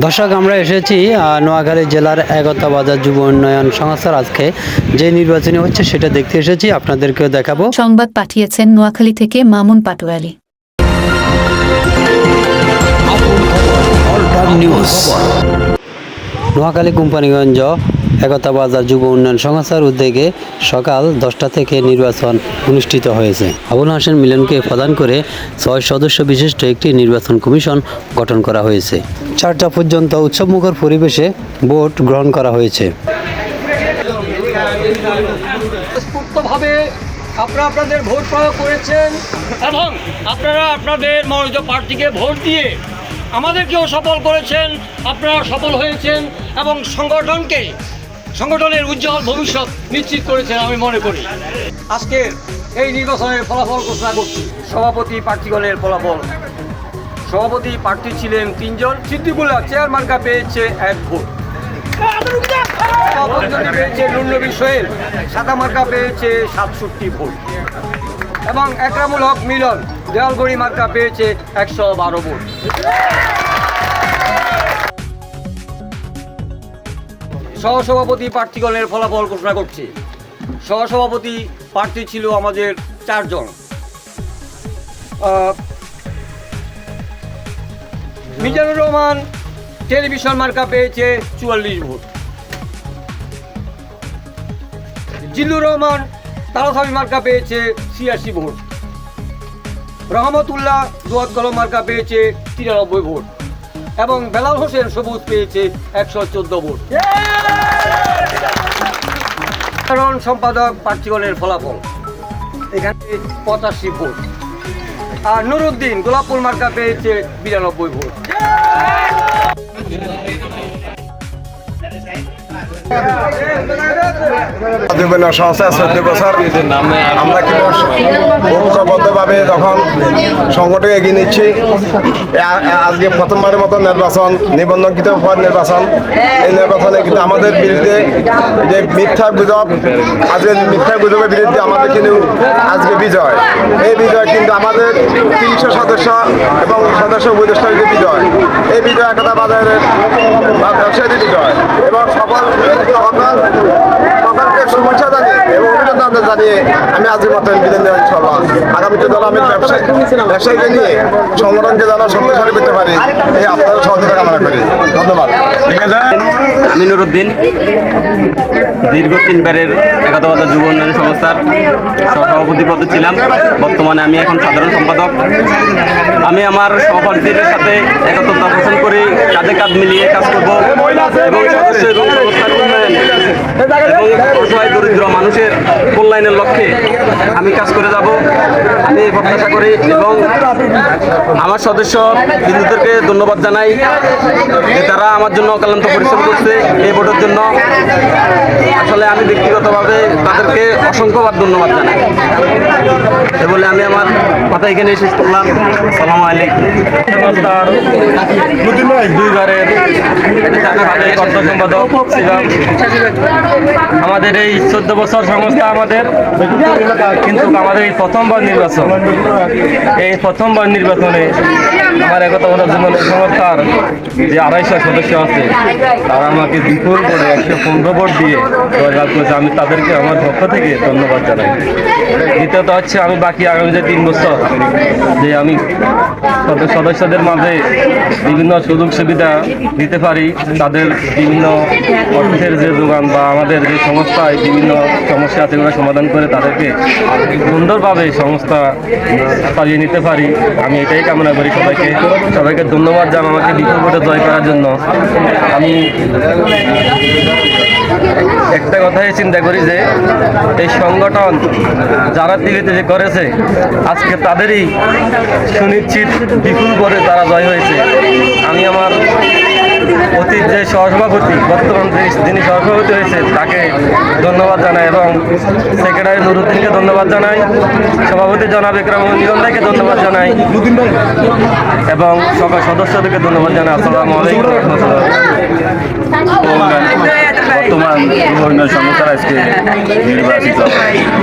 দর্শক, আমরা এসেছি নোয়াখালী জেলার একতা বাজার যুব উন্নয়ন সংস্থার আজকে যে নির্বাচনী হচ্ছে সেটা দেখতে এসেছি, আপনাদেরকেও দেখাবো। সংবাদ পাঠিয়েছেন নোয়াখালী থেকে মামুন পাটোয়ারি। নোয়াখালী কোম্পানিগঞ্জ একতা বাজার যুব উন্নয়ন সংস্থার উদ্যোগে সকাল 10টা থেকে নির্বাচন অনুষ্ঠিত হয়েছে। আবুল হাসেন মিলনকে প্রদান করে 6 সদস্য বিশিষ্ট একটি নির্বাচন কমিশন গঠন করা হয়েছে। 4টা পর্যন্ত উৎসবমুখর পরিবেশে ভোট গ্রহণ করা হয়েছে। স্ফূর্তভাবে আপনারা আপনাদের ভোট প্রয়োগ করেছেন এবং আপনারা আপনাদের মনোনীত প্রার্থীকে ভোট দিয়ে আমাদেরকেও সফল করেছেন। আপনারা সফল হয়েছেন এবং সংগঠনের উজ্জ্বল ভবিষ্যৎ নিশ্চিত করেছেন আমি মনে করি। আজকের এই নির্বাচনের ফলাফল ঘোষণা করছি। সভাপতি প্রার্থীগণের ফলাফল। সভাপতি প্রার্থী ছিলেন 3 জন। সিদ্দিকুল্লাহ চেয়ার মার্কা পেয়েছে 1 ভোট। সভাপতি পেয়েছে নুরনবী সোহেল, সাদা মার্কা পেয়েছে 67 ভোট এবং একরামুল হক মিলন দেওয়ালগড়ি মার্কা পেয়েছে 112 ভোট। সহসভাপতি প্রার্থীগণের ফলাফল ঘোষণা করছি। সহসভাপতি প্রার্থী ছিল আমাদের 4 জন। মিজানুর রহমান টেলিভিশন মার্কা পেয়েছে 44 ভোট। জিল্লুর রহমান তালসাবি মার্কা পেয়েছে 86 ভোট। রহমতুল্লাহ দোয়াত কলম মার্কা পেয়েছে 93 ভোট এবং বেলাল হোসেন সবুজ পেয়েছে 114 ভোট। সাধারণ সম্পাদক প্রার্থীগণের ফলাফল এখানে 85 ভোট আর নুরুদ্দিন গোলাপুর মার্কা পেয়েছে 92 ভোট। সংস্থা 14 বছর আমরা ঐক্যবদ্ধভাবে তখন সংগঠন এগিয়ে নিচ্ছি। আজকে প্রথমবারের মতো নির্বাচন, নিবন্ধনকৃত নির্বাচন। এই নির্বাচনে কিন্তু আমাদের বিরুদ্ধে যে মিথ্যা গুজব, আজকে মিথ্যা গুজবের বিরুদ্ধে আমাদের কিন্তু আজকে বিজয়। এই বিজয় কিন্তু আমাদের 300 সদস্য এবং সদস্য উপদেষ্টার যে বিজয়, এই বিজয় একতা বাজারের ব্যবসায়ীদের বিজয় এবং সকলকে শুভেচ্ছা জানিয়ে এবং অভিনন্দন জানিয়ে আমি আজকের মতো বিদায় নেওয়া ইনশাআল্লাহ। আগামীতে যেন আমি ব্যবসায়ীকে নিয়ে সংগঠনকে যেন শক্তিশালী করতে পারি, এই আপনাদের সহযোগিতা কামনা করি। ধন্যবাদ। ঠিক আছে। আমি নুরুদ্দিন, দীর্ঘ 3 বারের একতা বাজার যুব উন্নয়ন সংস্থার সভাপতি পদে ছিলাম। বর্তমানে আমি এখন সাধারণ সম্পাদক। আমি আমার সহপাঠীদের সাথে একত্রতা পোষণ করে কাঁধে কাঁধ মিলিয়ে কাজ করব এবং সদস্য এবং সংস্থার উন্নয়ন এবং অসহায় দরিদ্র মানুষের কল্যাণের লক্ষ্যে আমি কাজ করে যাব, আমি প্রত্যাশা করি। এবং আমার সদস্য বিন্দুদেরকে ধন্যবাদ জানাই যে তারা আমার জন্য অক্লান্ত পরিশ্রম করছে এই ভোটের জন্য। আসলে আমি ব্যক্তিগতভাবে তাদেরকে অসংখ্যবার ধন্যবাদ জানাই। এ বলে আমি আমার কথা এখানে শেষ করলাম। আসসালামু আলাইকুম। সংস্থার 2 বারের কর্ত সম্পাদক ছিলাম। আমাদের এই 14 বছর সংস্থা আমাদের, কিন্তু আমাদের এই প্রথমবার নির্বাচন। এই প্রথমবার নির্বাচনে আমার একতা বাজার যুব সংস্থার যে 250 সদস্য আছে তারা আমাকে বিপুল করে 115 ভোট দিয়ে জয়লাভ করেছে। আমি তাদেরকে আমার পক্ষ থেকে ধন্যবাদ জানাই। দ্বিতীয়ত হচ্ছে আমি বাকি আগামী যে 3 বছর যে আমি সদস্যদের মাঝে বিভিন্ন সুযোগ সুবিধা দিতে পারি, তাদের বিভিন্ন অর্থের যে যোগান বা আমাদের যে সংস্থায় বিভিন্ন সমস্যা আছে এগুলো সমাধান করে তাদেরকে সুন্দরভাবে সংস্থা চালিয়ে নিতে পারি, আমি এটাই কামনা করি। সবাইকে ধন্যবাদ জানাই আমাকে বিপুল ভোটে জয় করার জন্য। আমি একটা কথাই চিন্তা করি যে এই সংগঠন যারা দিল্লিতে যে করেছে আজকে তাদেরই সুনিশ্চিত বিপুল ভোটে তারা জয় হয়েছে। আমি আমার অতীত যে সহসভাপতি, বর্তমান যিনি সহসভাপতি হয়েছে তাকে ধন্যবাদ জানাই এবং সেক্রেটারি নুরুদ্দিনকে ধন্যবাদ জানাই, সভাপতি জনাব একরামুল মিলন ভাইকে ধন্যবাদ জানাই এবং সকল সদস্যদেরকে ধন্যবাদ জানাই। আসসালামু আলাইকুম। বর্তমান যুব উন্নয়ন সংস্থার আজকে নির্বাচিত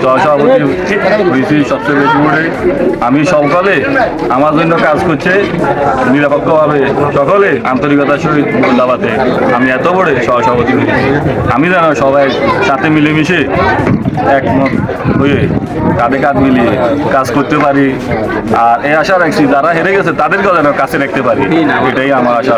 সহসভাপতি হয়েছি সবচেয়ে বেশি ভোটে। আমি সকলে আমার জন্য কাজ করছে নিরপেক্ষভাবে, সকলে আন্তরিকতার সহিত মোল্লাবাদে আমি এত বড় সহসভাপতি হয়েছি। আমি যেন সবাই সাথে মিলেমিশে একমত হয়ে কাঁধে কাঁধ মিলিয়ে কাজ করতে পারি। আর এই আশা রাখছি যারা হেরে গেছে তাদেরকেও যেন কাছে রাখতে পারি, এটাই আমার আশা।